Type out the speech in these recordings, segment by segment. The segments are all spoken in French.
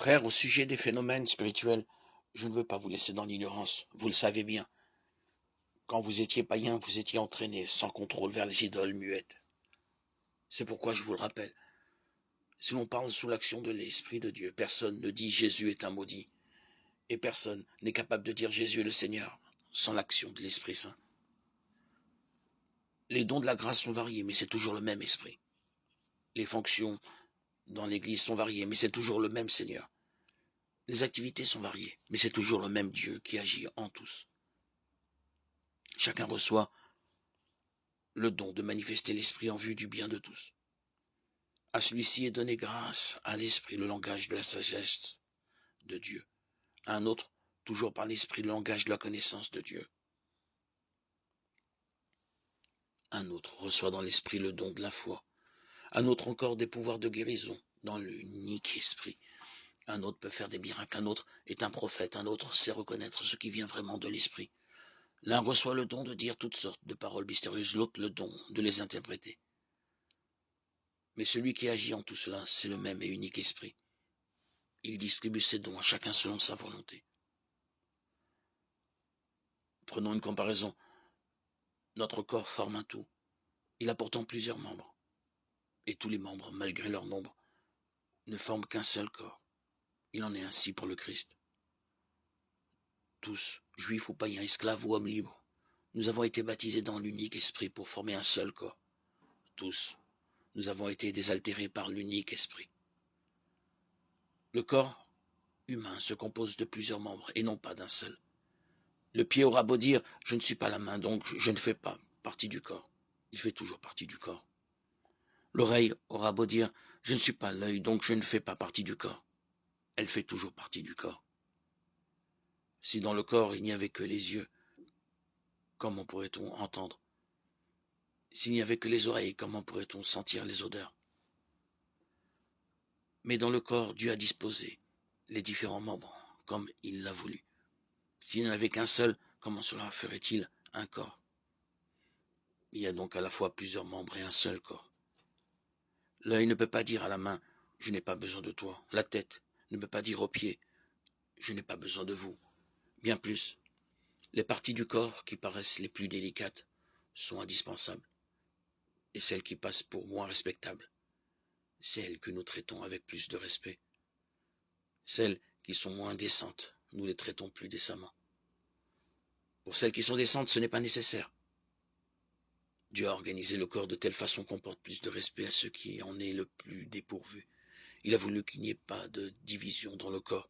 Frère, au sujet des phénomènes spirituels, je ne veux pas vous laisser dans l'ignorance. Vous le savez bien. Quand vous étiez païen, vous étiez entraîné sans contrôle vers les idoles muettes. C'est pourquoi je vous le rappelle. Si l'on parle sous l'action de l'Esprit de Dieu, personne ne dit Jésus est un maudit. Et personne n'est capable de dire Jésus est le Seigneur sans l'action de l'Esprit Saint. Les dons de la grâce sont variés, mais c'est toujours le même Esprit. Les fonctions dans l'Église sont variées, mais c'est toujours le même Seigneur. Les activités sont variées, mais c'est toujours le même Dieu qui agit en tous. Chacun reçoit le don de manifester l'Esprit en vue du bien de tous. À celui-ci est donné grâce à l'Esprit le langage de la sagesse de Dieu. À un autre, toujours par l'Esprit, le langage de la connaissance de Dieu. Un autre reçoit dans l'Esprit le don de la foi. Un autre encore des pouvoirs de guérison dans l'unique Esprit. Un autre peut faire des miracles, un autre est un prophète, un autre sait reconnaître ce qui vient vraiment de l'Esprit. L'un reçoit le don de dire toutes sortes de paroles mystérieuses, l'autre le don de les interpréter. Mais celui qui agit en tout cela, c'est le même et unique Esprit. Il distribue ses dons à chacun selon sa volonté. Prenons une comparaison. Notre corps forme un tout. Il a pourtant plusieurs membres. Et tous les membres, malgré leur nombre, ne forment qu'un seul corps. Il en est ainsi pour le Christ. Tous, juifs ou païens, esclaves ou hommes libres, nous avons été baptisés dans l'unique Esprit pour former un seul corps. Tous, nous avons été désaltérés par l'unique Esprit. Le corps humain se compose de plusieurs membres et non pas d'un seul. Le pied aura beau dire « je ne suis pas la main, donc je ne fais pas partie du corps ». Il fait toujours partie du corps. L'oreille aura beau dire « je ne suis pas l'œil, donc je ne fais pas partie du corps ». Elle fait toujours partie du corps. Si dans le corps il n'y avait que les yeux, comment pourrait-on entendre? S'il n'y avait que les oreilles, comment pourrait-on sentir les odeurs? Mais dans le corps, Dieu a disposé les différents membres comme il l'a voulu. S'il n'y en avait qu'un seul, comment cela ferait-il un corps? Il y a donc à la fois plusieurs membres et un seul corps. L'œil ne peut pas dire à la main « je n'ai pas besoin de toi ». La tête ne peut pas dire aux pieds « je n'ai pas besoin de vous ». Bien plus, les parties du corps qui paraissent les plus délicates sont indispensables. Et celles qui passent pour moins respectables, c'est elles que nous traitons avec plus de respect. Celles qui sont moins décentes, nous les traitons plus décemment. Pour celles qui sont décentes, ce n'est pas nécessaire. Dieu a organisé le corps de telle façon qu'on porte plus de respect à ceux qui en est le plus dépourvu. Il a voulu qu'il n'y ait pas de division dans le corps,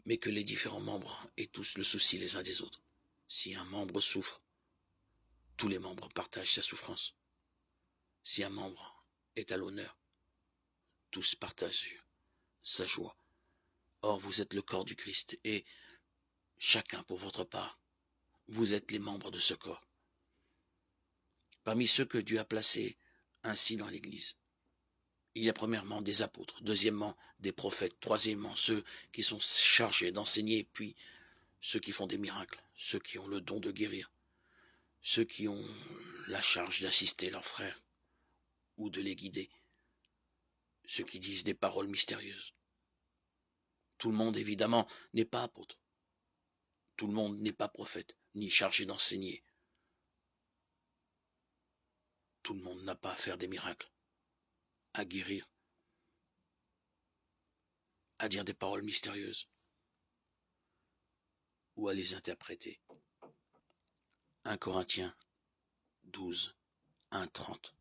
mais que les différents membres aient tous le souci les uns des autres. Si un membre souffre, tous les membres partagent sa souffrance. Si un membre est à l'honneur, tous partagent sa joie. Or, vous êtes le corps du Christ, et chacun pour votre part, vous êtes les membres de ce corps. Parmi ceux que Dieu a placés ainsi dans l'Église, il y a premièrement des apôtres, deuxièmement des prophètes, troisièmement ceux qui sont chargés d'enseigner, puis ceux qui font des miracles, ceux qui ont le don de guérir, ceux qui ont la charge d'assister leurs frères ou de les guider, ceux qui disent des paroles mystérieuses. Tout le monde, évidemment, n'est pas apôtre. Tout le monde n'est pas prophète, ni chargé d'enseigner. Tout le monde n'a pas à faire des miracles, à guérir, à dire des paroles mystérieuses ou à les interpréter. 1 Corinthiens 12, 1, 30.